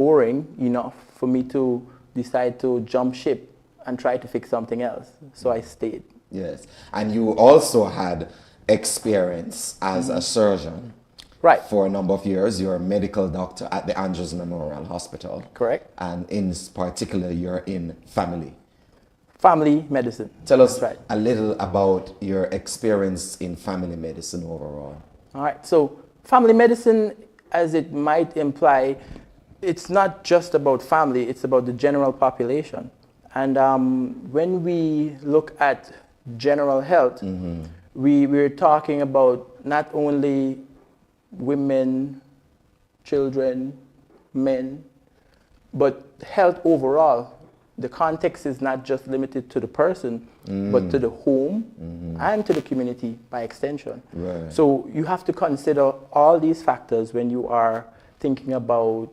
boring enough for me to decide to jump ship and try to fix something else. So I stayed. Yes. And you also had experience as a surgeon. Right. For a number of years. You're a medical doctor at the Andrews Memorial Hospital. Correct. And in particular, you're in family medicine. Tell us That's right. a little about your experience in family medicine overall. All right. So family medicine, as it might imply, it's not just about family, it's about the general population. And when we look at general health, we're talking about not only women, children, men, but health overall. The context is not just limited to the person, but to the home and to the community by extension. Right. So you have to consider all these factors when you are thinking about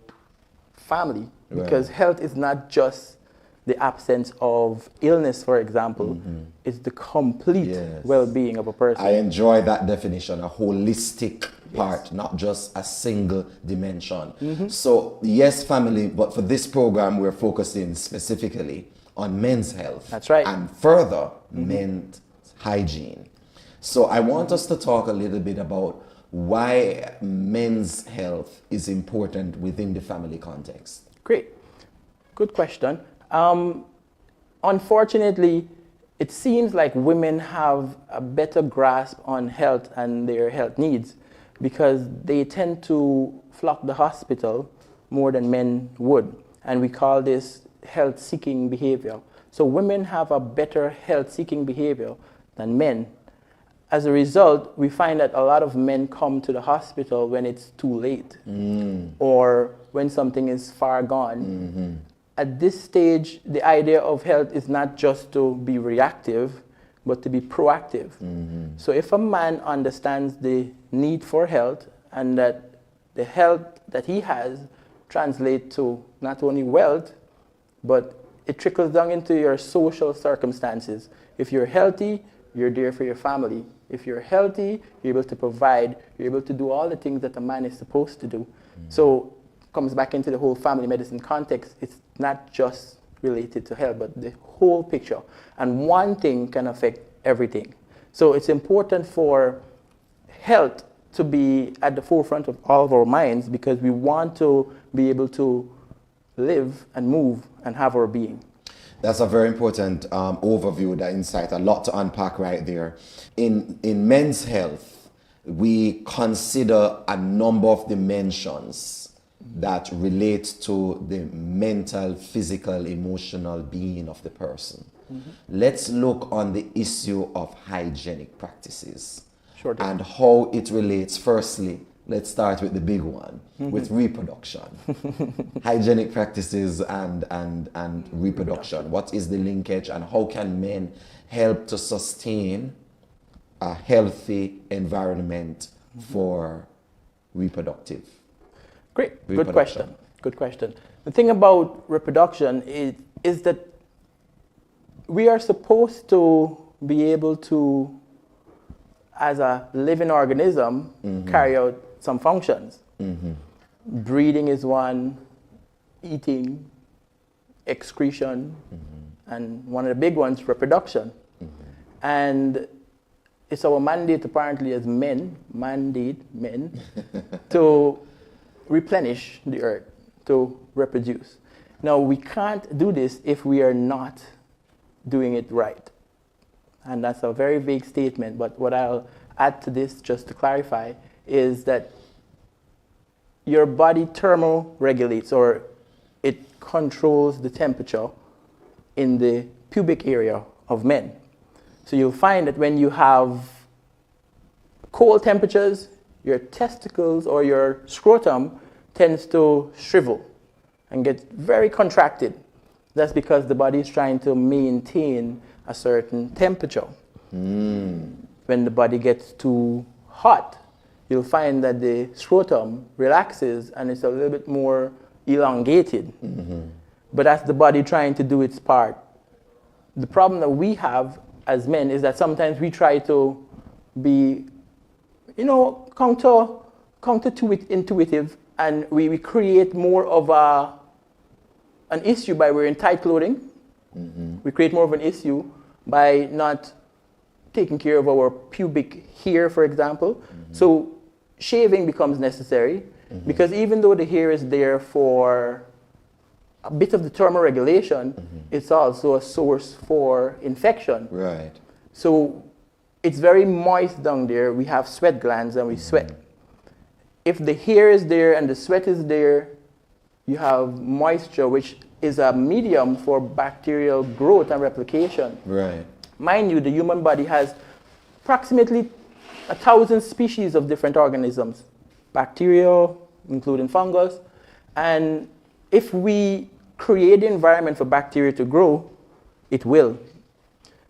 family, because health is not just the absence of illness, for example. It's the complete well-being of a person. I enjoy that definition, a holistic part, not just a single dimension. So yes, family, but for this program, we're focusing specifically on men's health. That's right. And further, men's hygiene. So I want us to talk a little bit about why men's health is important within the family context. Great. Good question. Unfortunately, it seems like women have a better grasp on health and their health needs because they tend to flock the hospital more than men would. And we call this health-seeking behavior. So women have a better health-seeking behavior than men. As a result, we find that a lot of men come to the hospital when it's too late or when something is far gone. At this stage, the idea of health is not just to be reactive, but to be proactive. So if a man understands the need for health and that the health that he has translates to not only wealth, but it trickles down into your social circumstances. If you're healthy, you're there for your family. If you're healthy, you're able to provide, you're able to do all the things that a man is supposed to do. So comes back into the whole family medicine context. It's not just related to health, but the whole picture. And one thing can affect everything. So it's important for health to be at the forefront of all of our minds because we want to be able to live and move and have our being. That's a very important overview, that insight, a lot to unpack right there. In men's health, we consider a number of dimensions that relate to the mental, physical, emotional being of the person. Let's look on the issue of hygienic practices and how it relates. Firstly, let's start with the big one, with reproduction. Hygienic practices and reproduction. What is the linkage and how can men help to sustain a healthy environment for reproductive? Great, good question. Good question. The thing about reproduction is that we are supposed to be able to, as a living organism, carry out some functions. Breathing is one, eating, excretion, and one of the big ones, reproduction. And it's our mandate, apparently, as men, to replenish the earth, to reproduce. Now, we can't do this if we are not doing it right. And that's a very vague statement, but what I'll add to this, just to clarify, is that your body thermoregulates, or it controls the temperature in the pubic area of men. So you'll find that when you have cold temperatures, your testicles or your scrotum tends to shrivel and get very contracted. That's because the body is trying to maintain a certain temperature. When the body gets too hot, you'll find that the scrotum relaxes and it's a little bit more elongated. But that's the body trying to do its part. The problem that we have as men is that sometimes we try to be, counterintuitive, and we create more of a an issue by wearing tight clothing. We create more of an issue by not taking care of our pubic hair, for example. So shaving becomes necessary because even though the hair is there for a bit of the thermoregulation, it's also a source for infection. Right. So it's very moist down there. We have sweat glands and we sweat. If the hair is there and the sweat is there, you have moisture, which is a medium for bacterial growth and replication. Right. Mind you, the human body has approximately 1,000 species of different organisms, bacteria, including fungus. And if we create the environment for bacteria to grow, it will.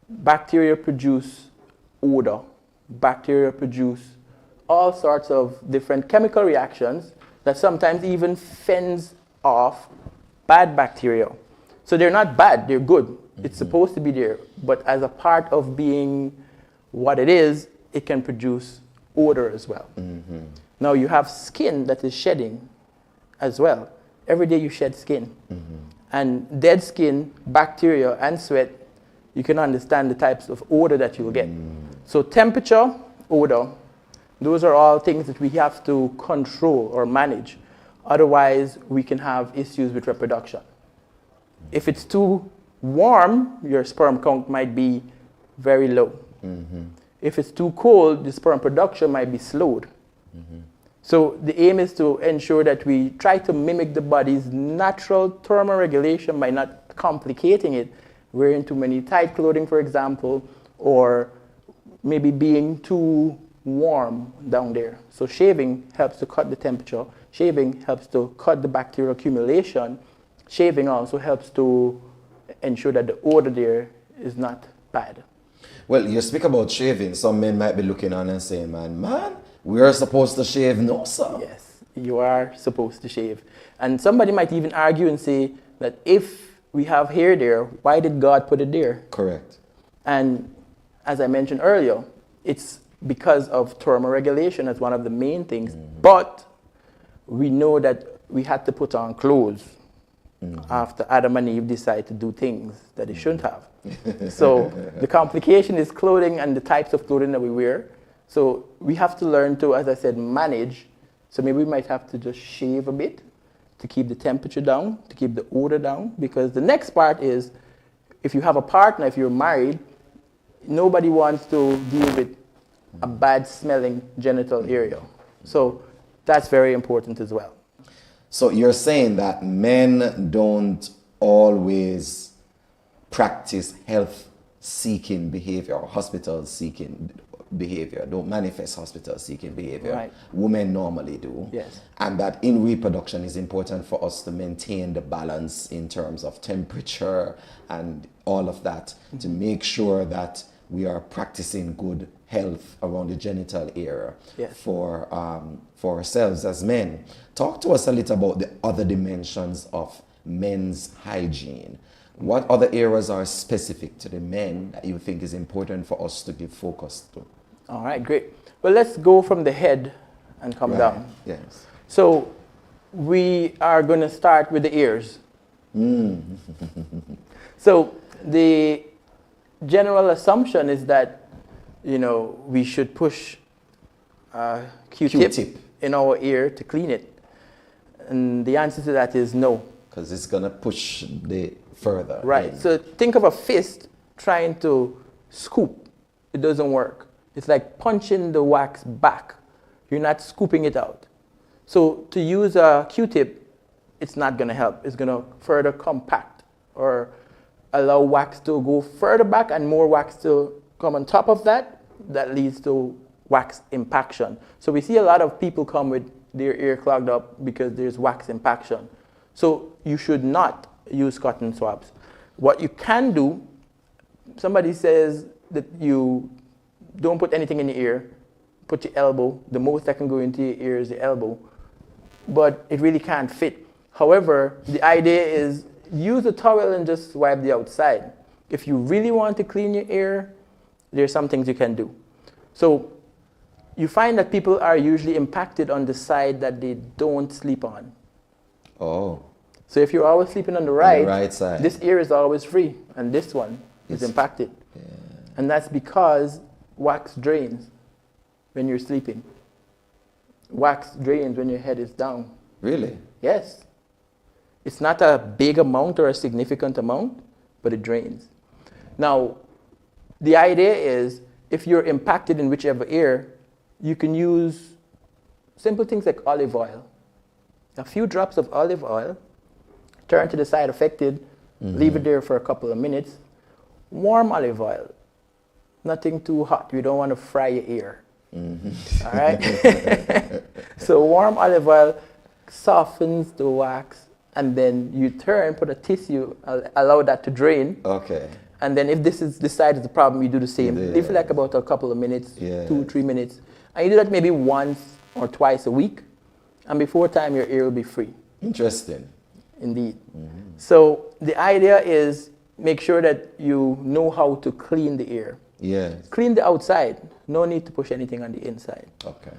Bacteria produce odor. Bacteria produce all sorts of different chemical reactions that sometimes even fends off bad bacteria. So they're not bad, they're good. It's supposed to be there. But as a part of being what it is, it can produce odor as well. Now you have skin that is shedding as well. Every day you shed skin. And dead skin, bacteria, and sweat, you can understand the types of odor that you'll get. So temperature, odor, those are all things that we have to control or manage. Otherwise, we can have issues with reproduction. If it's too warm, your sperm count might be very low. If it's too cold, the sperm production might be slowed. So the aim is to ensure that we try to mimic the body's natural thermoregulation by not complicating it, wearing too many tight clothing, for example, or maybe being too warm down there. So shaving helps to cut the temperature. Shaving helps to cut the bacterial accumulation. Shaving also helps to ensure that the odor there is not bad. Well, you speak about shaving. Some men might be looking on and saying, man, we are supposed to shave. No, sir. Yes, you are supposed to shave. And somebody might even argue and say that if we have hair there, why did God put it there? Correct. And as I mentioned earlier, it's because of thermoregulation as one of the main things. But we know that we had to put on clothes after Adam and Eve decided to do things that they shouldn't have. So the complication is clothing and the types of clothing that we wear. So we have to learn to, as I said, manage. So maybe we might have to just shave a bit to keep the temperature down, to keep the odor down. Because the next part is, if you have a partner, if you're married, nobody wants to deal with a bad smelling genital area. So that's very important as well. So you're saying that men don't always practice health-seeking behavior or hospital-seeking behavior, don't manifest hospital-seeking behavior. Right. Women normally do. Yes. And that in reproduction is important for us to maintain the balance in terms of temperature and all of that to make sure that we are practicing good health around the genital area for ourselves as men. Talk to us a little about the other dimensions of men's hygiene. What other areas are specific to the men that you think is important for us to give focus to? All right, great. Well, let's go from the head and come down. Yes. So we are going to start with the ears. So the general assumption is that, we should push a Q-tip in our ear to clean it. And the answer to that is no. Because it's going to push the further. Right. So think of a fist trying to scoop. It doesn't work. It's like punching the wax back. You're not scooping it out. So to use a Q-tip, it's not going to help. It's going to further compact or allow wax to go further back and more wax to come on top of that. That leads to wax impaction. So we see a lot of people come with their ear clogged up because there's wax impaction. So you should not use cotton swabs. What you can do, somebody says that you don't put anything in your ear, put your elbow. The most that can go into your ear is the elbow. But it really can't fit. However, the idea is use a towel and just wipe the outside. If you really want to clean your ear, there's some things you can do. So you find that people are usually impacted on the side that they don't sleep on. Oh. So if you're always sleeping on the right side, this ear is always free, and this one is impacted. Yeah. And that's because wax drains when you're sleeping. Wax drains when your head is down. Really? Yes. It's not a big amount or a significant amount, but it drains. Now, the idea is if you're impacted in whichever ear, you can use simple things like olive oil. A few drops of olive oil, turn to the side affected, leave it there for a couple of minutes. Warm olive oil, nothing too hot. You don't want to fry your ear. All right? So warm olive oil softens the wax, and then you turn, put a tissue, allow that to drain. Okay. And then if this side is the problem, you do the same. Yeah. Leave it like about a couple of minutes, Yeah. 2-3 minutes. And you do that maybe once or twice a week. And before time, your ear will be free. Interesting. Indeed. So the idea is make sure that you know how to clean the ear. Yes. Clean the outside. No need to push anything on the inside. Okay.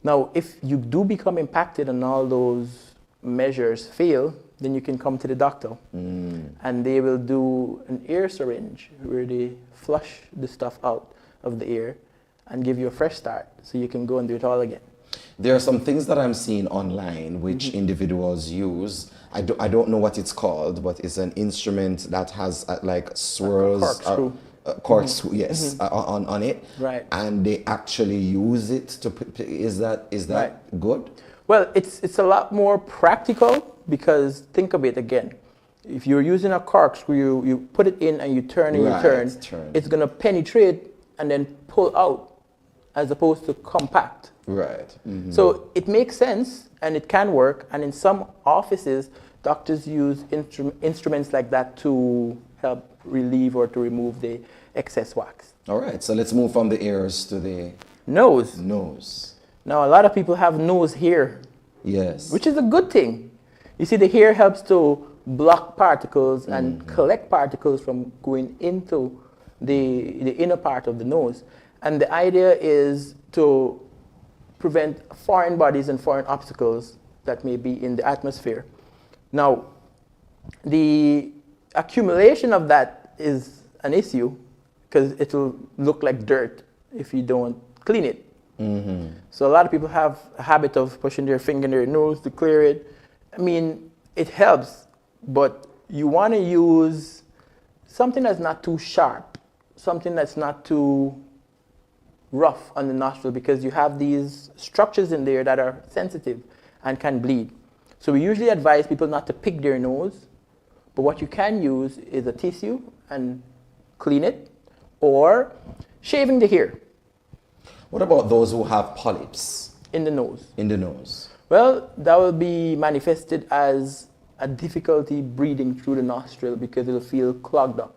Now, if you do become impacted and all those measures fail, then you can come to the doctor. And they will do an ear syringe where they flush the stuff out of the ear and give you a fresh start so you can go and do it all again. There are some things that I'm seeing online which individuals use. I don't know what it's called, but it's an instrument that has like swirls. Corkscrew. Corkscrew, yes, on it. Right. And they actually use it to. Is that Right. good? Well, it's a lot more practical because think of it again. If you're using a corkscrew, you put it in and you turn and you turn. It's going to penetrate and then pull out as opposed to compact. Right. So it makes sense and it can work. And in some offices, doctors use instruments like that to help relieve or to remove the excess wax. All right. So let's move from the ears to the Nose. nose. Now, a lot of people have nose hair, Yes. which is a good thing. You see, the hair helps to block particles and collect particles from going into the inner part of the nose. And the idea is to prevent foreign bodies and foreign obstacles that may be in the atmosphere. Now, the accumulation of that is an issue because it will look like dirt if you don't clean it. So a lot of people have a habit of pushing their finger in their nose to clear it. I mean, it helps, but you want to use something that's not too sharp, something that's not too rough on the nostril because you have these structures in there that are sensitive and can bleed. So we usually advise people not to pick their nose, but what you can use is a tissue and clean it, or shaving the hair. What about those who have polyps in the nose? in the nose? Well, that will be manifested as a difficulty breathing through the nostril because it'll feel clogged up.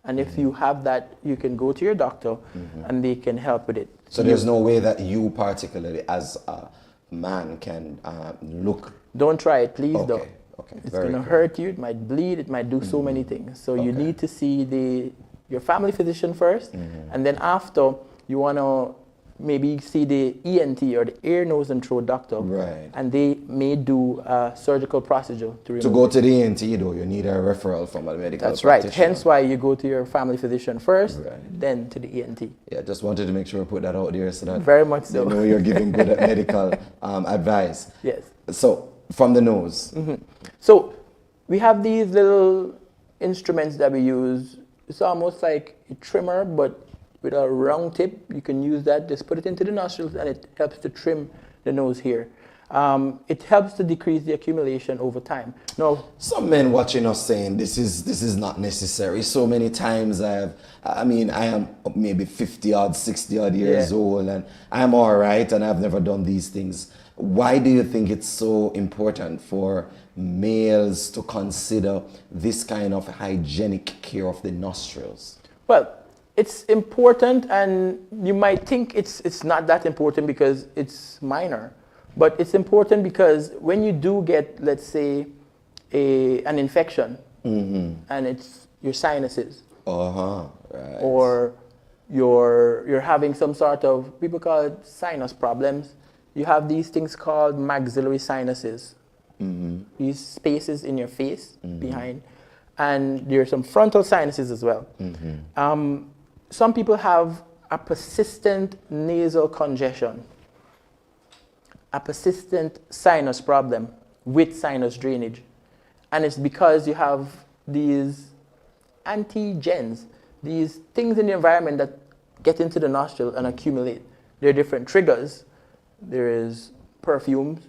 And if you have that, you can go to your doctor and they can help with it. So there's no way that you particularly as a man can look. Don't try it, please, Okay. though. Okay. It's Very going to cool. hurt you, it might bleed, it might do so many things. So you Okay. need to see your family physician first, and then after, you want to maybe see the ENT or the ear, nose, and throat doctor. Right. And they may do a surgical procedure to remove To go to the ENT, though, you need a referral from a medical That's right. practitioner. Hence why you go to your family physician first, Right. then to the ENT. Yeah, just wanted to make sure I put that out there so that Very much so. you know you're giving good medical advice. Yes. So, from the nose. So we have these little instruments that we use. It's almost like a trimmer, but with a round tip. You can use that. Just put it into the nostrils, and it helps to trim the nose hair. It helps to decrease the accumulation over time. Now, Some men watching us saying this is not necessary. So many times I am maybe 50 odd, 60 odd years Yeah. old and I'm all right and I've never done these things. Why do you think it's so important for males to consider this kind of hygienic care of the nostrils? well, it's important, and you might think it's not that important because it's minor. But it's important because when you do get, let's say, an infection, and it's your sinuses, Right. or you're having some sort of, people call it sinus problems, you have these things called maxillary sinuses. these spaces in your face behind. And there are some frontal sinuses as well. Some people have a persistent nasal congestion, a persistent sinus problem with sinus drainage. And it's because you have these antigens, these things in the environment that get into the nostril and accumulate. There are different triggers. There is perfumes,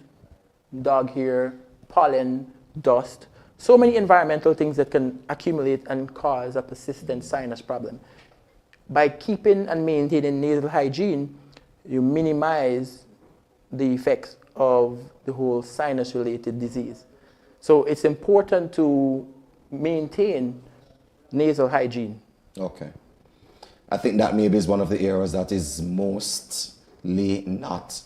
dog hair, pollen, dust. So many environmental things that can accumulate and cause a persistent sinus problem. By keeping and maintaining nasal hygiene, you minimize the effects of the whole sinus-related disease. So it's important to maintain nasal hygiene. Okay. I think that maybe is one of the areas that is mostly not,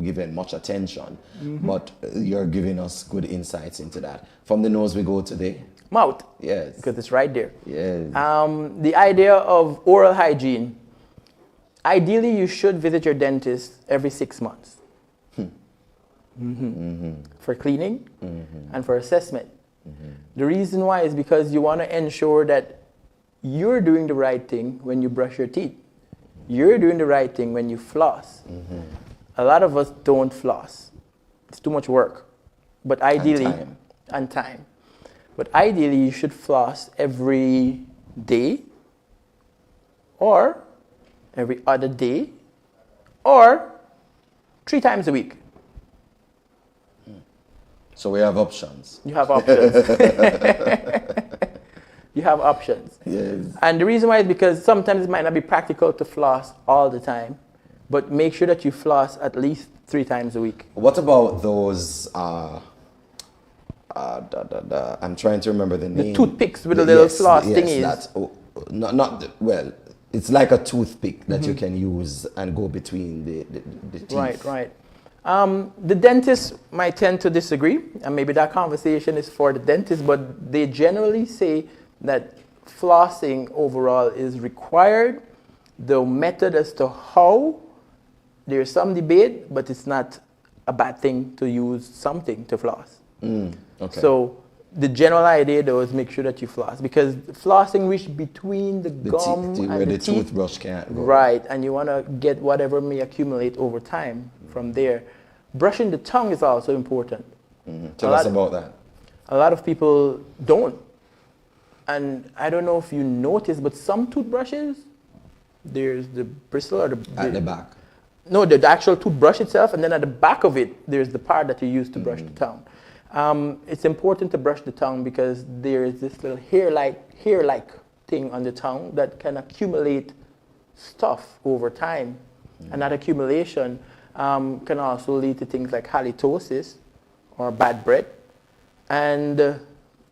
given much attention. But you're giving us good insights into that. From the nose we go to the mouth. Yes. Because it's right there. Yes. The idea of oral hygiene. Ideally, you should visit your dentist every 6 months. For cleaning and for assessment. The reason why is because you want to ensure that you're doing the right thing when you brush your teeth. You're doing the right thing when you floss. A lot of us don't floss. It's too much work. But ideally, and time. But ideally, you should floss every day, or every other day, or 3 times a week. So we have options. You have options. You have options. Yes. And the reason why is because sometimes it might not be practical to floss all the time, but make sure that you floss at least 3 times a week. What about those, I'm trying to remember the name. The toothpicks with the little floss thingies. That's, well, it's like a toothpick that you can use and go between the teeth. Right. The dentists might tend to disagree, and maybe that conversation is for the dentist, but they generally say that flossing overall is required. The method as to how, there's some debate, but it's not a bad thing to use something to floss. Okay. So the general idea though is make sure that you floss, because flossing reaches between the gum and where the the toothbrush can't go. Right, and you want to get whatever may accumulate over time from there. Brushing the tongue is also important. Tell us about that. A lot of people don't. And I don't know if you notice, but some toothbrushes, there's the bristle or at the back. No, the actual toothbrush itself, and then at the back of it, there's the part that you use to brush the tongue. It's important to brush the tongue because there is this little hair-like thing on the tongue that can accumulate stuff over time. And that accumulation can also lead to things like halitosis or bad breath. And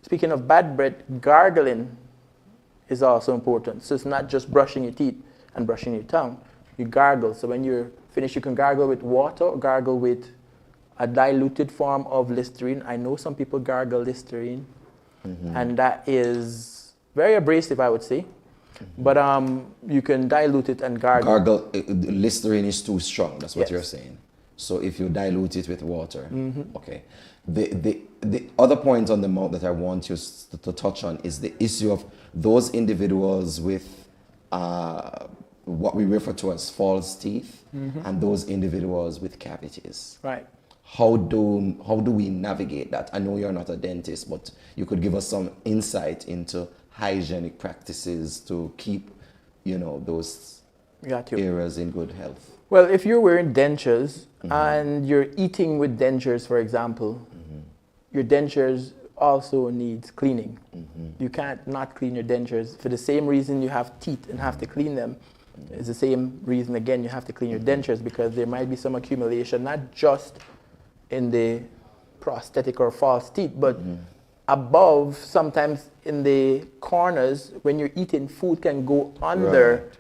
speaking of bad breath, gargling is also important. So it's not just brushing your teeth and brushing your tongue. You gargle. So when you're finished, you can gargle with water or gargle with a diluted form of Listerine. I know some people gargle Listerine, and that is very abrasive, I would say. But you can dilute it and gargle. Listerine is too strong, that's what you're saying. So if you dilute it with water, okay. The other point on the mouth that I want you to touch on is the issue of those individuals with what we refer to as false teeth and those individuals with cavities. Right. How do we navigate that? I know you're not a dentist, but you could give us some insight into hygienic practices to keep, those areas in good health. Well, if you're wearing dentures and you're eating with dentures, for example, your dentures also needs cleaning. You can't not clean your dentures. For the same reason you have teeth and have to clean them, it's the same reason, again, you have to clean your dentures, because there might be some accumulation, not just in the prosthetic or false teeth, but above, sometimes in the corners, when you're eating, food can go under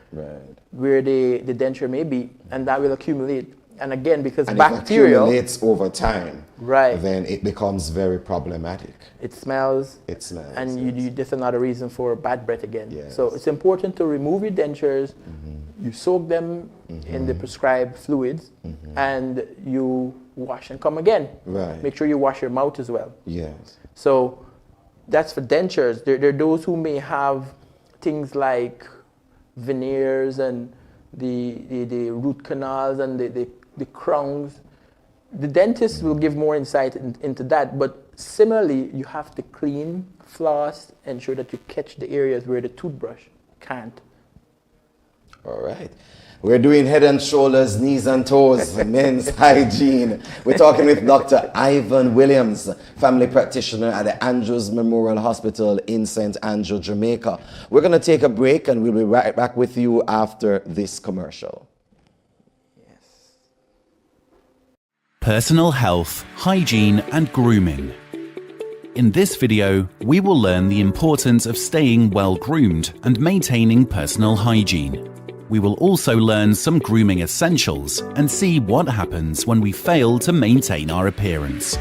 where the denture may be, and that will accumulate. And again, because bacterial, if it accumulates over time, then it becomes very problematic. It smells. And that's another reason for bad breath again. Yes. So it's important to remove your dentures, you soak them in the prescribed fluids, and you wash and come again. Right. Make sure you wash your mouth as well. Yes. So that's for dentures. There are those who may have things like veneers and the root canals and the crowns. The dentist will give more insight into that, but similarly, you have to clean, floss, ensure that you catch the areas where the toothbrush can't. All right. We're doing head and shoulders, knees and toes, men's hygiene. We're talking with Dr. Ivan Williams, family practitioner at the Andrews Memorial Hospital in St. Andrew, Jamaica. We're going to take a break and we'll be right back with you after this commercial. Yes. Personal health, hygiene and grooming. In this video, we will learn the importance of staying well groomed and maintaining personal hygiene. We will also learn some grooming essentials and see what happens when we fail to maintain our appearance.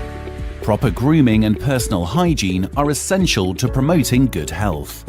Proper grooming and personal hygiene are essential to promoting good health.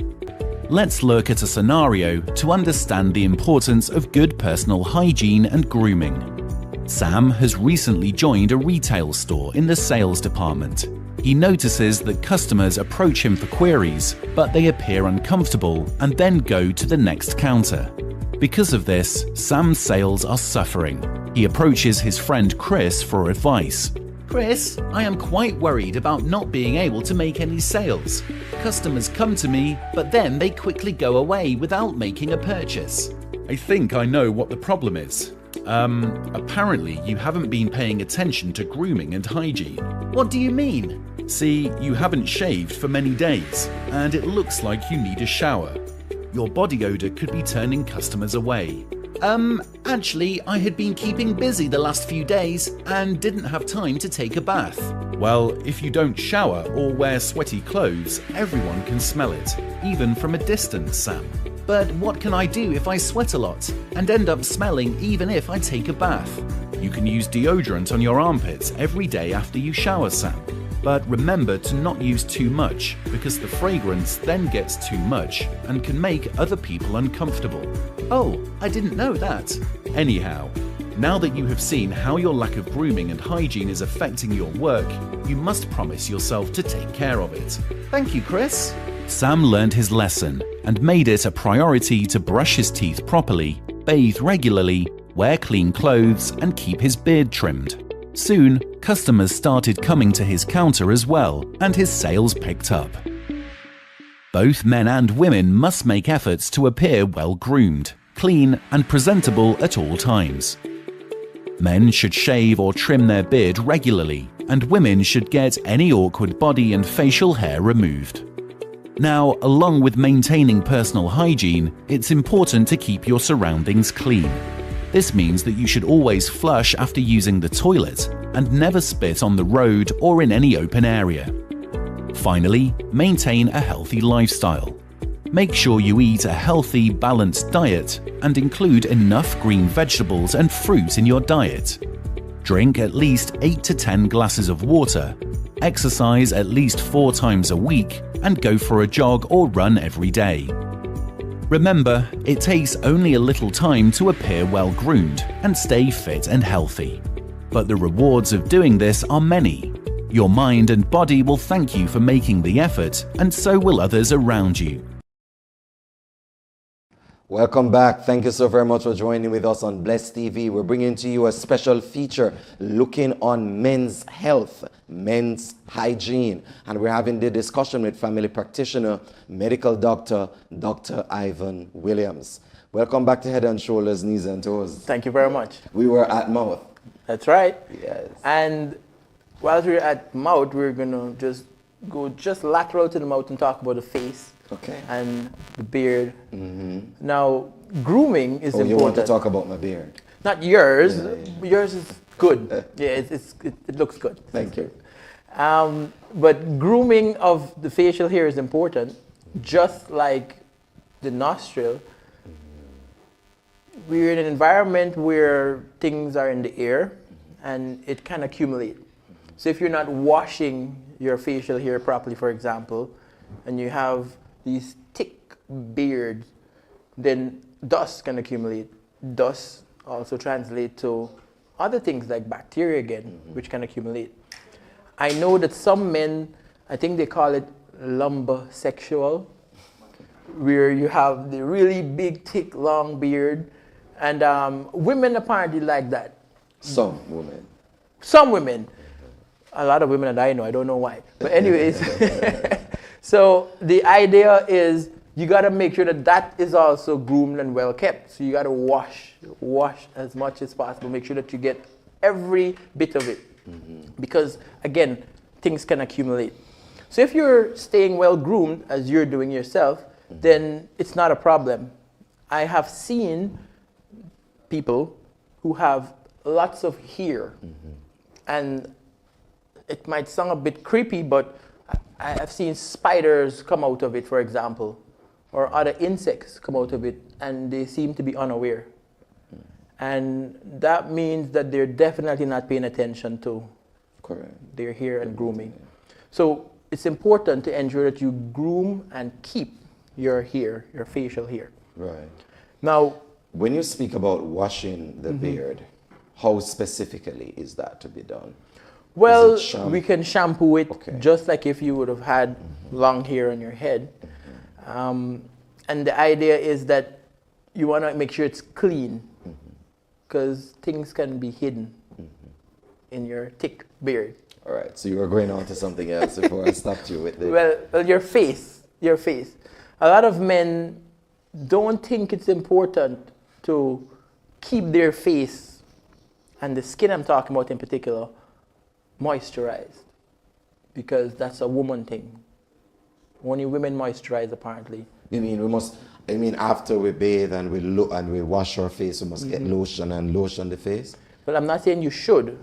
Let's look at a scenario to understand the importance of good personal hygiene and grooming. Sam has recently joined a retail store in the sales department. He notices that customers approach him for queries, but they appear uncomfortable and then go to the next counter. Because of this, Sam's sales are suffering. He approaches his friend Chris for advice. Chris, I am quite worried about not being able to make any sales. Customers come to me, but then they quickly go away without making a purchase. I think I know what the problem is. Apparently you haven't been paying attention to grooming and hygiene. What do you mean? See, you haven't shaved for many days, and it looks like you need a shower. Your body odor could be turning customers away. Actually, I had been keeping busy the last few days and didn't have time to take a bath. Well, if you don't shower or wear sweaty clothes, everyone can smell it, even from a distance, Sam. But what can I do if I sweat a lot and end up smelling even if I take a bath? You can use deodorant on your armpits every day after you shower, Sam. But remember to not use too much, because the fragrance then gets too much and can make other people uncomfortable. Oh, I didn't know that. Anyhow, now that you have seen how your lack of grooming and hygiene is affecting your work, you must promise yourself to take care of it. Thank you, Chris. Sam learned his lesson and made it a priority to brush his teeth properly, bathe regularly, wear clean clothes, and keep his beard trimmed. Soon, customers started coming to his counter as well, and his sales picked up. Both men and women must make efforts to appear well groomed, clean, and presentable at all times. Men should shave or trim their beard regularly, and women should get any awkward body and facial hair removed. Now, along with maintaining personal hygiene, it's important to keep your surroundings clean. This means that you should always flush after using the toilet and never spit on the road or in any open area. Finally, maintain a healthy lifestyle. Make sure you eat a healthy, balanced diet and include enough green vegetables and fruit in your diet. Drink at least 8 to 10 glasses of water, exercise at least 4 times a week, and go for a jog or run every day. Remember, it takes only a little time to appear well groomed and stay fit and healthy. But the rewards of doing this are many. Your mind and body will thank you for making the effort, and so will others around you. Welcome back. Thank you so very much for joining with us on Bless TV. We're bringing to you a special feature looking on men's health, men's hygiene. And we're having the discussion with family practitioner, medical doctor, Dr. Ivan Williams. Welcome back to Head and Shoulders, Knees and Toes. Thank you very much. We were at mouth. That's right. Yes. And while we're at mouth, we're going to just go just lateral to the mouth and talk about the face. Okay. And the beard. Now, grooming is important. You want to talk about my beard? Not yours. Yeah. Yours is good. Yeah, it looks good. Thank you. But grooming of the facial hair is important. Just like the nostril, we're in an environment where things are in the air and it can accumulate. So if you're not washing your facial hair properly, for example, and you have these thick beards, then dust can accumulate. Dust also translates to other things like bacteria again, which can accumulate. I know that some men, I think they call it lumbosexual, where you have the really big, thick, long beard. And women apparently like that. Some women. Some women. A lot of women that I know, I don't know why. But anyways, so the idea is you got to make sure that that is also groomed and well kept. So you got to wash as much as possible. Make sure that you get every bit of it. Because, again, things can accumulate. So if you're staying well groomed, as you're doing yourself, then it's not a problem. I have seen people who have lots of hair. And it might sound a bit creepy, but I've seen spiders come out of it, for example, or other insects come out of it, and they seem to be unaware. And that means that they're definitely not paying attention to their hair and grooming. So it's important to ensure that you groom and keep your hair, your facial hair. Right. Now, when you speak about washing the beard, how specifically is that to be done? well, we can shampoo it just like if you would have had long hair on your head. And the idea is that you want to make sure it's clean, because things can be hidden in your thick beard. All right, so you were going on to something else before I stopped you with the... Well, your face. A lot of men don't think it's important to keep their face, and the skin I'm talking about in particular, moisturized, because that's a woman thing. Only women moisturize, apparently. You mean after we bathe and we wash our face, we must get lotion and lotion the face? Well, I'm not saying you should.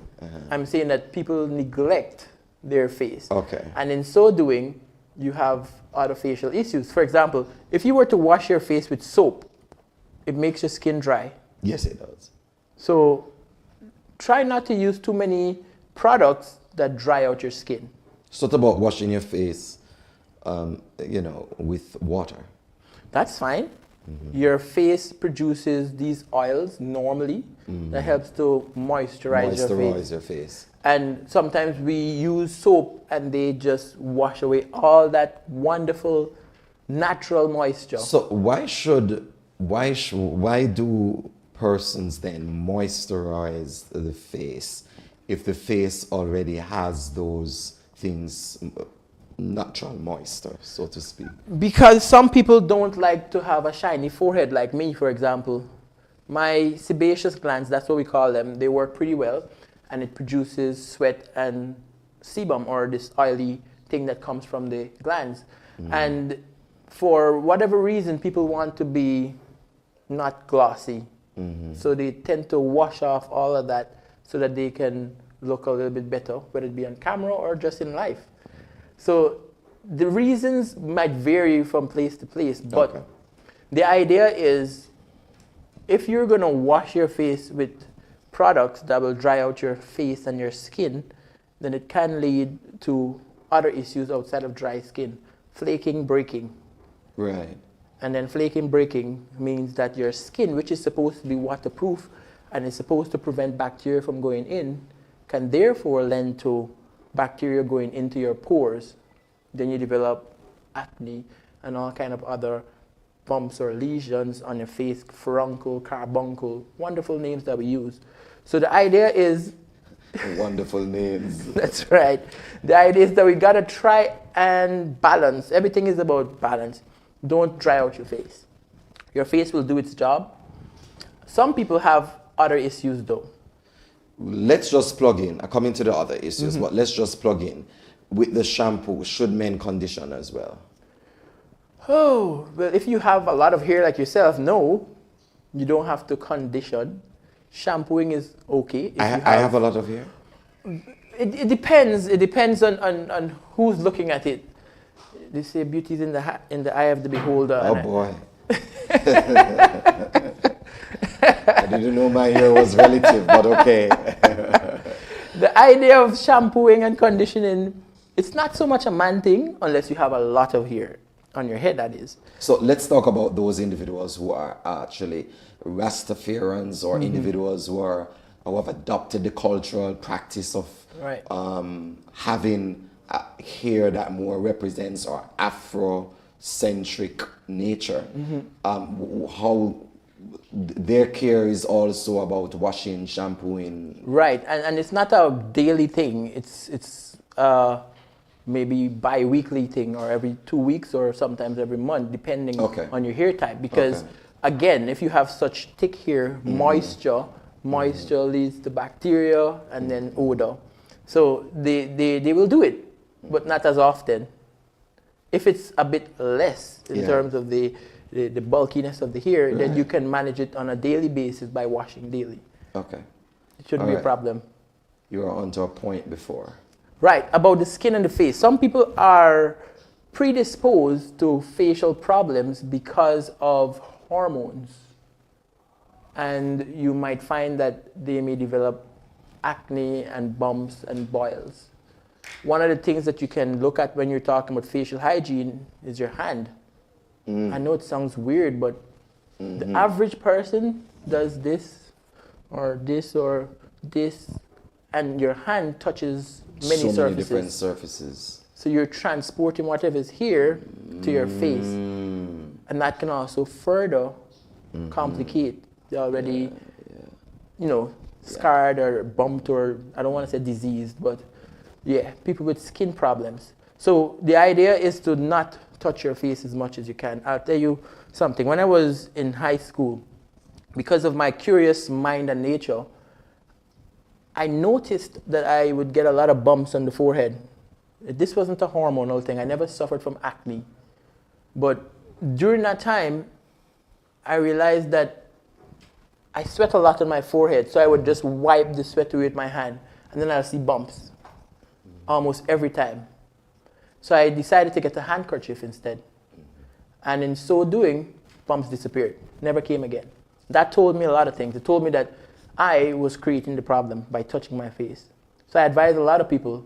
I'm saying that people neglect their face. Okay. And in so doing, you have other facial issues. For example, if you were to wash your face with soap, it makes your skin dry. Yes, it does. So try not to use too many products that dry out your skin. So what about washing your face, with water? That's fine. Your face produces these oils normally that helps to moisturize your face. And sometimes we use soap and they just wash away all that wonderful natural moisture. So why do persons then moisturize the face if the face already has those things, natural moisture, so to speak? Because some people don't like to have a shiny forehead, like me, for example. My sebaceous glands, that's what we call them, they work pretty well, and it produces sweat and sebum, or this oily thing that comes from the glands. And for whatever reason, people want to be not glossy. So they tend to wash off all of that so that they can look a little bit better, whether it be on camera or just in life. So the reasons might vary from place to place, but the idea is if you're going to wash your face with products that will dry out your face and your skin, then it can lead to other issues outside of dry skin. Flaking, breaking. Right. And then flaking, breaking means that your skin, which is supposed to be waterproof and is supposed to prevent bacteria from going in, can therefore lend to bacteria going into your pores. Then you develop acne and all kind of other bumps or lesions on your face, furuncle, carbuncle, wonderful names that we use. So the idea is... Wonderful names. That's right. The idea is that we got to try and balance. Everything is about balance. Don't dry out your face. Your face will do its job. Some people have other issues though. Let's just plug in. I come into the other issues, but let's just plug in. With the shampoo, should men condition as well? Oh, well, if you have a lot of hair like yourself, no, you don't have to condition. Shampooing is okay. I have a lot of hair? It depends. It depends on who's looking at it. They say beauty's in the eye of the beholder. Oh boy. I didn't know my hair was relative, but okay. The idea of shampooing and conditioning, it's not so much a man thing unless you have a lot of hair on your head, that is. So let's talk about those individuals who are actually Rastafarians or individuals who are who have adopted the cultural practice of Right. having hair that more represents our Afrocentric nature. How their care is also about washing, shampooing. Right, and it's not a daily thing. It's maybe bi-weekly thing, or every 2 weeks, or sometimes every month, depending on your hair type. Because again, if you have such thick hair, moisture leads to bacteria and then odor. So they will do it, but not as often. If it's a bit less in terms of the bulkiness of the hair, then you can manage it on a daily basis by washing daily. Okay. It shouldn't be a problem. You were onto a point before. Right, about the skin and the face. Some people are predisposed to facial problems because of hormones. And you might find that they may develop acne and bumps and boils. One of the things that you can look at when you're talking about facial hygiene is your hand. I know it sounds weird, but the average person does this, or this, or this, and your hand touches many surfaces. Different surfaces. So you're transporting whatever's here to your face. And that can also further complicate the already, scarred or bumped, or I don't want to say diseased, but people with skin problems. So the idea is to not touch your face as much as you can. I'll tell you something. When I was in high school, because of my curious mind and nature, I noticed that I would get a lot of bumps on the forehead. This wasn't a hormonal thing. I never suffered from acne. But during that time, I realized that I sweat a lot on my forehead, so I would just wipe the sweat away with my hand, and then I'll see bumps almost every time. So I decided to get a handkerchief instead. And in so doing, bumps disappeared, never came again. That told me a lot of things. It told me that I was creating the problem by touching my face. So I advise a lot of people,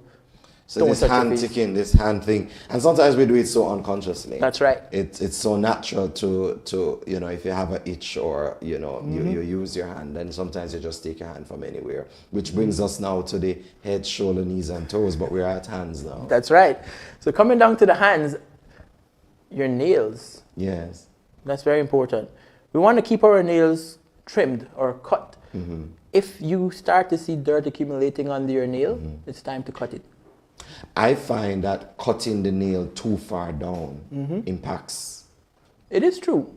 so this hand ticking, this hand thing, and sometimes we do it so unconsciously. That's right. It's so natural to if you have an itch, or you use your hand, and sometimes you just take your hand from anywhere. Which brings us now to the head, shoulder, knees, and toes, but we're at hands now. That's right. So coming down to the hands, your nails. Yes. That's very important. We want to keep our nails trimmed or cut. If you start to see dirt accumulating under your nail, it's time to cut it. I find that cutting the nail too far down impacts. It is true.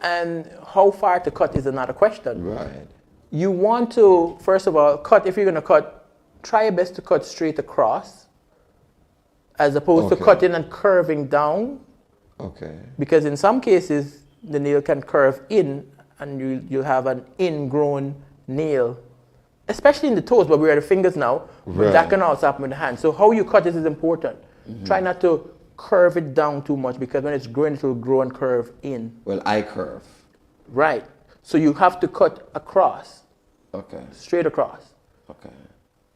And how far to cut is another question. Right. You want to, first of all, cut. If you're going to cut, try your best to cut straight across, as opposed to cutting and curving down. Okay. Because in some cases, the nail can curve in, and you'll have an ingrown nail, especially in the toes, but we're at the fingers now. But that can also happen with the hand. So how you cut this is important. Try not to curve it down too much, because when it's growing, it will grow and curve in. Well, I curve. Right. So you have to cut across. Okay. Straight across. Okay.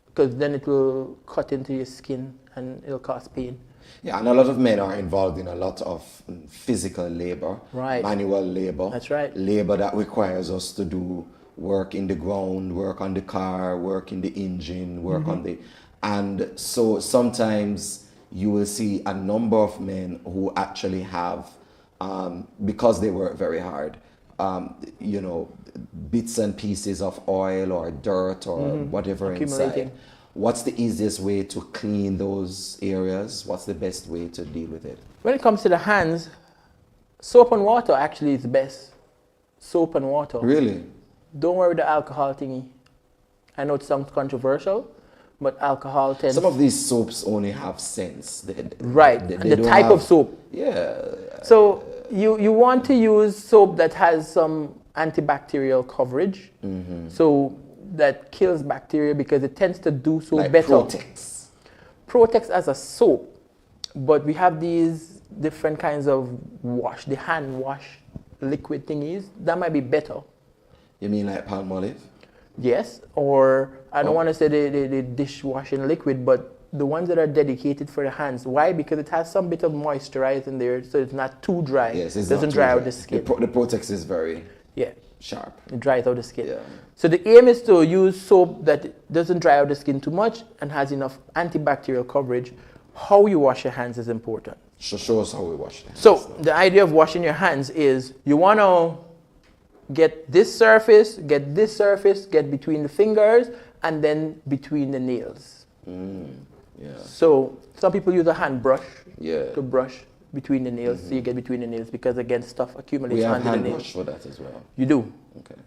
Because then it will cut into your skin and it'll cause pain. Yeah, and a lot of men are involved in a lot of physical labor, manual labor. That's right. Labor that requires us to do work in the ground, work on the car, work in the engine, work on the... And so sometimes you will see a number of men who actually have, because they work very hard, bits and pieces of oil or dirt or whatever inside. What's the easiest way to clean those areas? What's the best way to deal with it? When it comes to the hands, soap and water actually is the best. Soap and water. Really? Don't worry the alcohol thingy. I know it sounds controversial, but alcohol tends... Some of these soaps only have scents. Right, the type of soap. Yeah. So you want to use soap that has some antibacterial coverage. So that kills bacteria, because it tends to do so like better. Protex. Protex as a soap, but we have these different kinds of wash, the hand wash liquid thingies, that might be better. You mean like Palmolive? Yes, or I don't want to say the dishwashing liquid, but the ones that are dedicated for the hands. Why? Because it has some bit of moisturizer in there, so it's not too dry. Yes, it doesn't dry out the skin. The Protex is very... Yeah. sharp. It dries out the skin. Yeah. So the aim is to use soap that doesn't dry out the skin too much and has enough antibacterial coverage. How you wash your hands is important. Show us how we wash them. So the idea of washing your hands is you want to get this surface, get between the fingers, and then between the nails. Yeah. So some people use a hand brush Yeah. to brush between the nails, so you get between the nails, because again, stuff accumulates We have under the hand nails. brush for that as well. You do. Okay.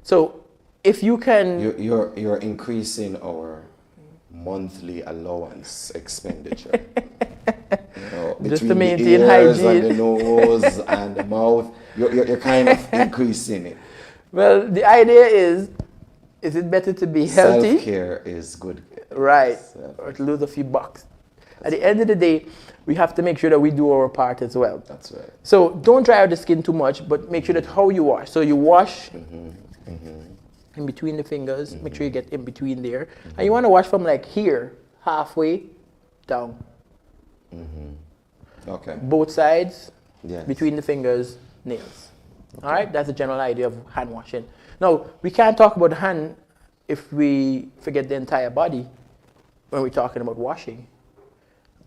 So if you can, You're increasing our monthly allowance expenditure. Just to between maintain the ears hygiene. and the nose and the mouth, you're kind of increasing it. well, the idea is it better to be healthy? Self-care is good. Right, Self- or to lose a few bucks. At the end of the day, we have to make sure that we do our part as well. That's right. So don't dry out the skin too much, but make sure that how you wash. So you wash in between the fingers, make sure you get in between there. And you want to wash from like here, halfway down. Okay. Both sides, Yes. between the fingers, nails. All right, that's the general idea of hand washing. Now, we can't talk about the hand if we forget the entire body when we're talking about washing.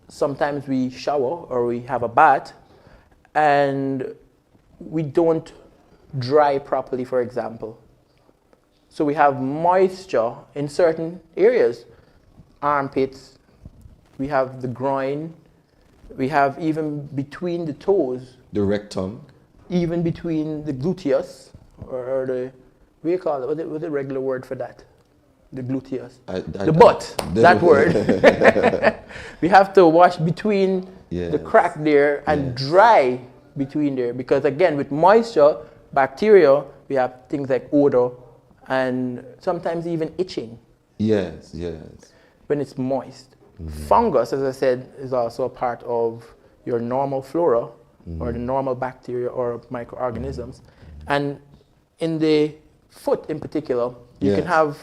Sometimes we shower or we have a bath and we don't dry properly, for example. So we have moisture in certain areas, armpits, we have the groin, we have even between the toes, The rectum. even between the gluteus, or the, what do you call it? What's the regular word for that? The gluteus. The butt, that word. We have to wash between the Yes. crack there and dry between there, because again, with moisture, bacteria, we have things like odor and sometimes even itching Yes. when it's moist. Fungus, as I said, is also a part of your normal flora or the normal bacteria or microorganisms. And in the foot in particular, you can Yes. have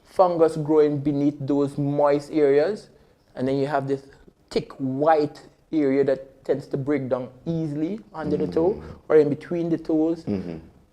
fungus growing beneath those moist areas, and then you have this thick white area that tends to break down easily under the toe or in between the toes.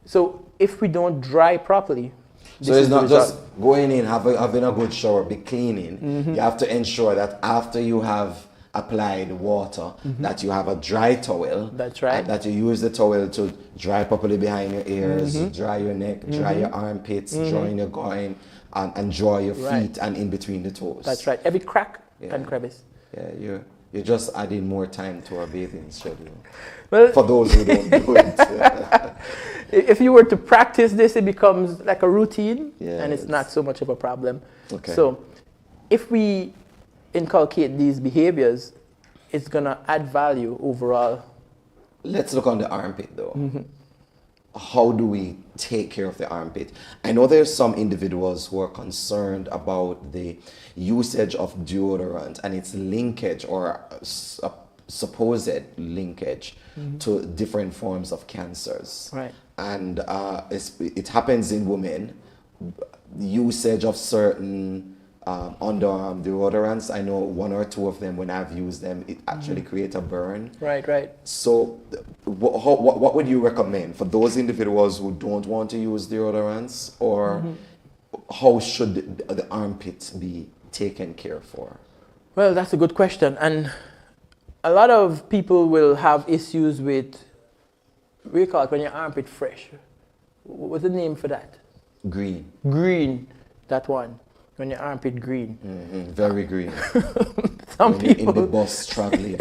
So if we don't dry properly, So this it's is the not result. just going in, having a good shower, be cleaning. You have to ensure that after you have applied water, that you have a dry towel. That's right. And that you use the towel to dry properly behind your ears, dry your neck, dry your armpits, dry your groin, and dry your feet Right. and in between the toes. That's right. Every crack and crevice. Yeah, you're just adding more time to our bathing schedule. Well, For those who don't do it. if you were to practice this, it becomes like a routine, and it's Yes. not so much of a problem. Okay. So if we inculcate these behaviors, it's going to add value overall. Let's look on the armpit though. How do we take care of the armpit? I know there's some individuals who are concerned about the usage of deodorant and its linkage or supposed linkage to different forms of cancers. Right. And it happens in women. Usage of certain underarm deodorants. I know one or two of them, when I've used them, it actually creates a burn. Right. So what would you recommend for those individuals who don't want to use deodorants, or how should the armpits be taken care for? Well, that's a good question. And a lot of people will have issues with, what do you call it, when your armpit fresh? What's the name for that? Green. Green, that one. When your armpit green. Very green. Some When you're in people, the bus traveling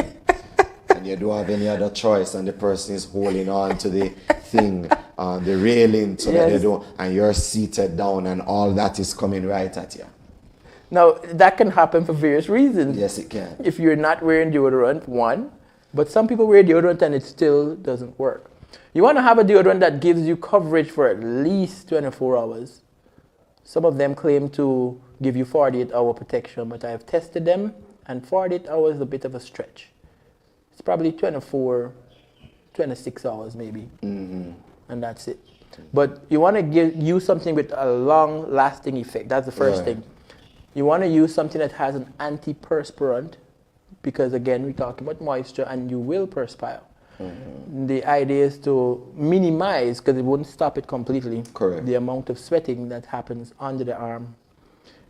and you don't have any other choice and the person is holding on to the thing, the railing, so that they Yes. don't, and you're seated down and all that is coming right at you. now that can happen for various reasons. Yes, it can. If you're not wearing deodorant, one, but some people wear deodorant and it still doesn't work. You want to have a deodorant that gives you coverage for at least 24 hours. Some of them claim to give you 48-hour protection, but I've tested them, and 48 hours is a bit of a stretch. It's probably 24, 26 hours maybe, and that's it. But you want to use something with a long-lasting effect. That's the first Right. thing. You want to use something that has an antiperspirant, because again, we're talking about moisture and you will perspire. The idea is to minimize, because it wouldn't stop it completely, Correct. the amount of sweating that happens under the arm.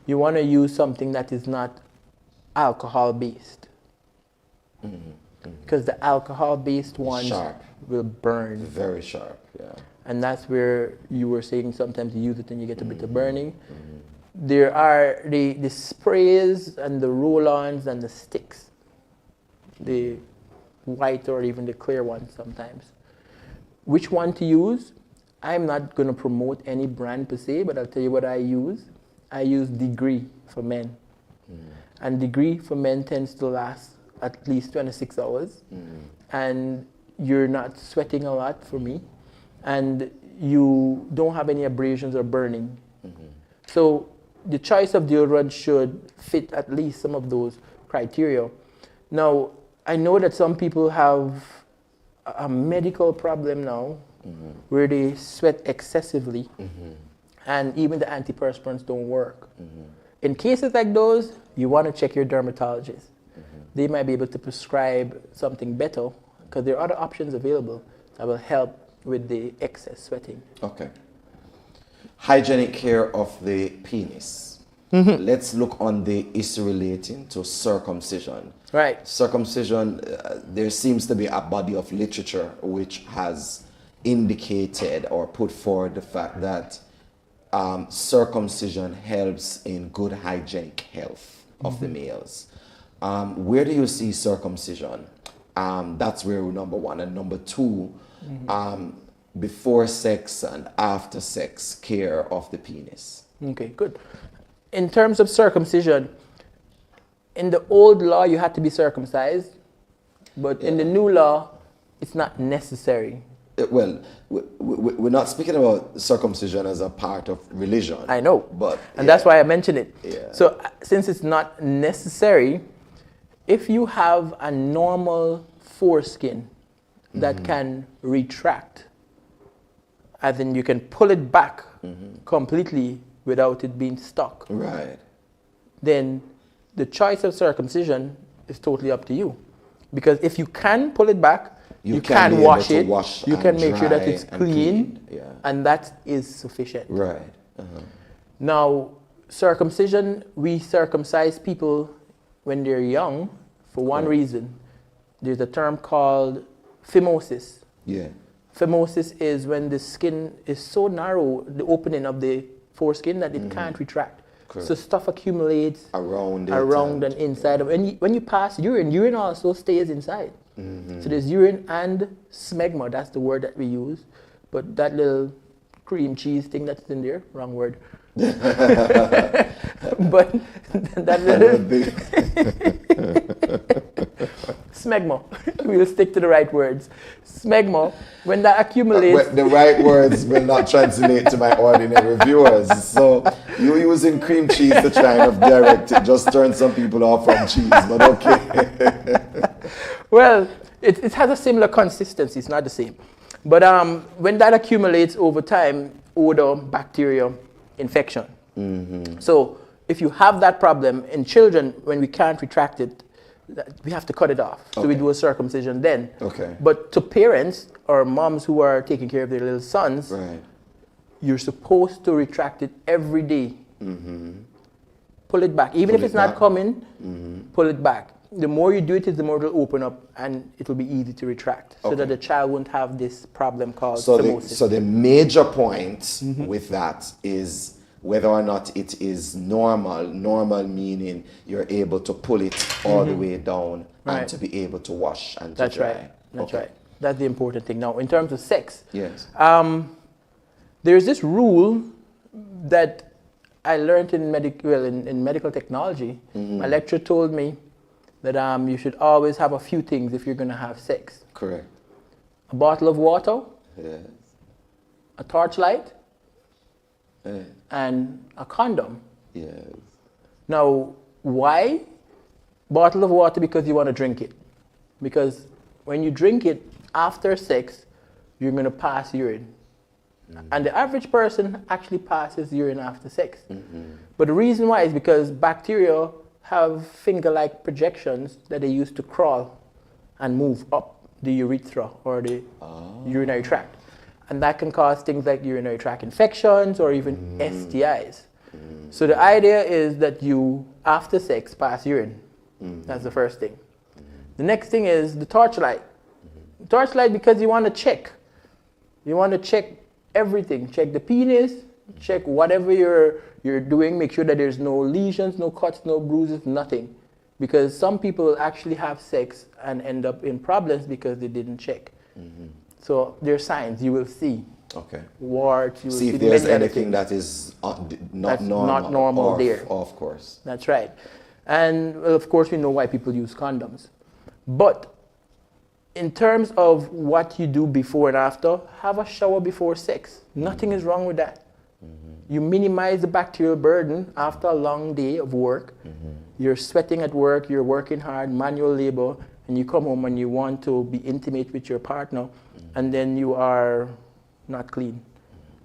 You want to use something that is not alcohol-based, because the alcohol-based ones Sharp. will burn. Very sharp, yeah. And that's where you were saying sometimes you use it and you get a bit of burning. There are the sprays and the roll-ons and the sticks, the white or even the clear ones sometimes. Which one to use? I'm not going to promote any brand per se, but I'll tell you what I use. I use Degree for men. And Degree for men tends to last at least 26 hours. And you're not sweating a lot for me. And you don't have any abrasions or burning. So the choice of deodorant should fit at least some of those criteria. Now, I know that some people have a medical problem now where they sweat excessively and even the antiperspirants don't work. In cases like those, you want to check your dermatologist. They might be able to prescribe something better because there are other options available that will help with the excess sweating. Okay. Hygienic care of the penis. Let's look on the issue relating to circumcision. Right. Circumcision, there seems to be a body of literature which has indicated or put forward the fact that circumcision helps in good hygienic health of the males. Where do you see circumcision? That's where number one. And number two, before sex and after sex care of the penis. Okay, good. In terms of circumcision, in the old law, you had to be circumcised, but in the new law, it's not necessary. Well, we're not speaking about circumcision as a part of religion. I know, but and that's why I mentioned it. Yeah. So since it's not necessary, if you have a normal foreskin that can retract, as in you can pull it back completely without it being stuck, right, then the choice of circumcision is totally up to you. Because if you can pull it back, you can wash it, you can make sure that it's clean, and that is sufficient. Right. Now, circumcision, we circumcise people when they're young for one reason. There's a term called phimosis. Yeah. Phimosis is when the skin is so narrow, the opening of the foreskin, that it can't retract. Correct. So stuff accumulates around and inside. When you pass urine also stays inside. So there's urine and smegma, that's the word that we use. But that little cream cheese thing that's in there, wrong word. But that little smegma, we'll stick to the right words. Smegma, when that accumulates... the right words will not translate to my ordinary viewers. So you're using cream cheese to try and direct it, just turn some people off from cheese, but okay. Well, it has a similar consistency, it's not the same. But when that accumulates over time, odor, bacteria, infection. So if you have that problem in children, when we can't retract it, we have to cut it off. So we do a circumcision then. Okay. But to parents or moms who are taking care of their little sons, you're supposed to retract it every day. Pull it back. Even if it's not coming, pull it back. The more you do it, the more it will open up and it will be easy to retract so that the child won't have this problem called phimosis. So the major point with that is whether or not it is normal. Normal meaning you're able to pull it all the way down and to be able to wash and to dry. Right. That's right. That's the important thing. Now, in terms of sex, yes, there's this rule that I learned in medical technology. My lecturer told me that you should always have a few things if you're going to have sex. Correct. A bottle of water, Yes. a torchlight, Yes. and a condom. Yes. Now, why bottle of water? Because you want to drink it. Because when you drink it after sex, you're going to pass urine. And the average person actually passes urine after sex. But the reason why is because bacteria have finger-like projections that they use to crawl and move up the urethra or the urinary tract. And that can cause things like urinary tract infections or even STIs. So the idea is that you, after sex, pass urine. That's the first thing. The next thing is the torchlight. Torchlight because you want to check. You want to check everything. Check the penis, check whatever you're doing, make sure that there's no lesions, no cuts, no bruises, nothing. Because some people actually have sex and end up in problems because they didn't check. So there are signs you will see. Okay. Warts, you will see if see there's many other anything things. that is not That's normal. not normal there. Of course. That's right. And well, of course we know why people use condoms. But in terms of what you do before and after, have a shower before sex. Nothing is wrong with that. You minimize the bacterial burden after a long day of work. You're sweating at work, you're working hard, manual labor, and you come home and you want to be intimate with your partner, and then you are not clean.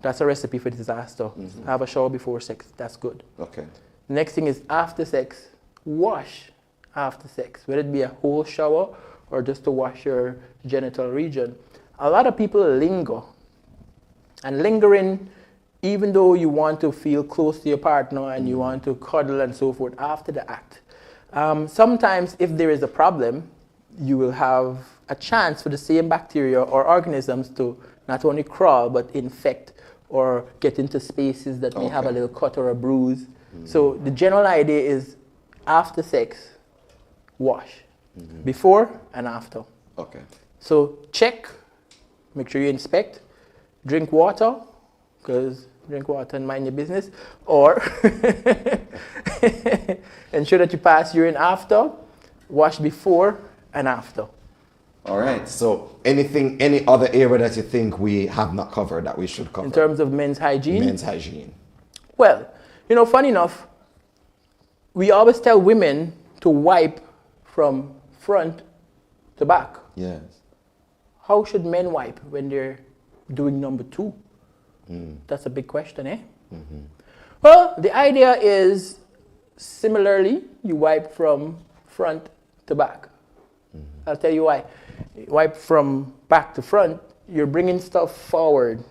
That's a recipe for disaster. Have a shower before sex. That's good. Okay. Next thing is after sex, wash after sex, whether it be a whole shower or just to wash your genital region. A lot of people linger. And lingering, even though you want to feel close to your partner and you want to cuddle and so forth after the act, sometimes if there is a problem, you will have a chance for the same bacteria or organisms to not only crawl but infect or get into spaces that may have a little cut or a bruise. So the general idea is after sex, wash. Before and after. Okay. So check, make sure you inspect, drink water, because drink water and mind your business, or ensure that you pass urine after, wash before and after. All right. So any other area that you think we have not covered that we should cover? In terms of men's hygiene? Men's hygiene. Well, funny enough, we always tell women to wipe from front to back. Yes. How should men wipe when they're doing number 2? That's a big question, eh? Well, the idea is similarly, you wipe from front to back. I'll tell you why. Wipe from back to front, you're bringing stuff forward.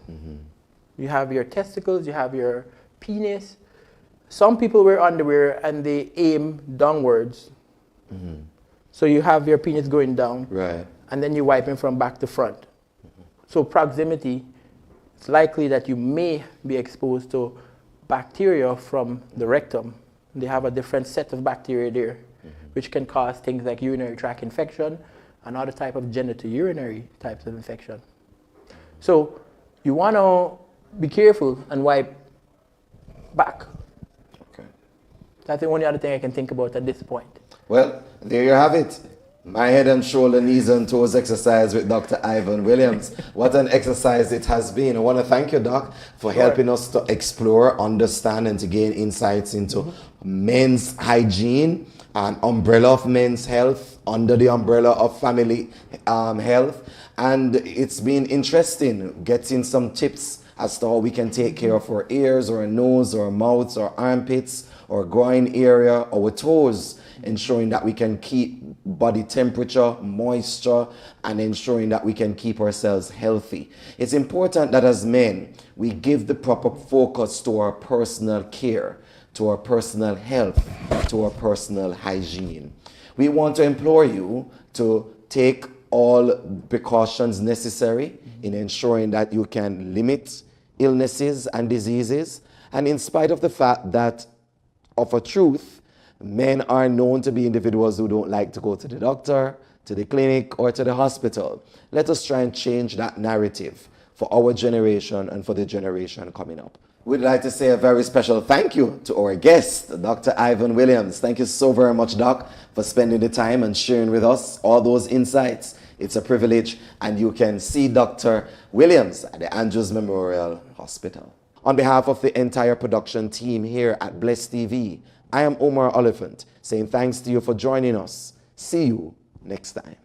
You have your testicles, you have your penis. Some people wear underwear and they aim downwards. So you have your penis going down, right, and then you're wiping from back to front. So proximity, it's likely that you may be exposed to bacteria from the rectum. They have a different set of bacteria there, which can cause things like urinary tract infection and other type of genitourinary types of infection. So you want to be careful and wipe back. Okay. That's the only other thing I can think about at this point. Well, there you have it. My head and shoulder, knees and toes exercise with Dr. Ivan Williams. What an exercise it has been. I want to thank you, Doc, for helping us to explore, understand, and to gain insights into men's hygiene, an umbrella of men's health, under the umbrella of family health. And it's been interesting getting some tips as to how we can take care of our ears, or our nose, or our mouths, or armpits, or groin area, our toes, ensuring that we can keep body temperature, moisture, and ensuring that we can keep ourselves healthy. It's important that as men, we give the proper focus to our personal care, to our personal health, to our personal hygiene. We want to implore you to take all precautions necessary in ensuring that you can limit illnesses and diseases. And in spite of the fact that, of a truth, men are known to be individuals who don't like to go to the doctor, to the clinic, or to the hospital. Let us try and change that narrative for our generation and for the generation coming up. We'd like to say a very special thank you to our guest, Dr. Ivan Williams. Thank you so very much, Doc, for spending the time and sharing with us all those insights. It's a privilege, and you can see Dr. Williams at the Andrews Memorial Hospital. On behalf of the entire production team here at Bless TV, I am Omar Oliphant, saying thanks to you for joining us. See you next time.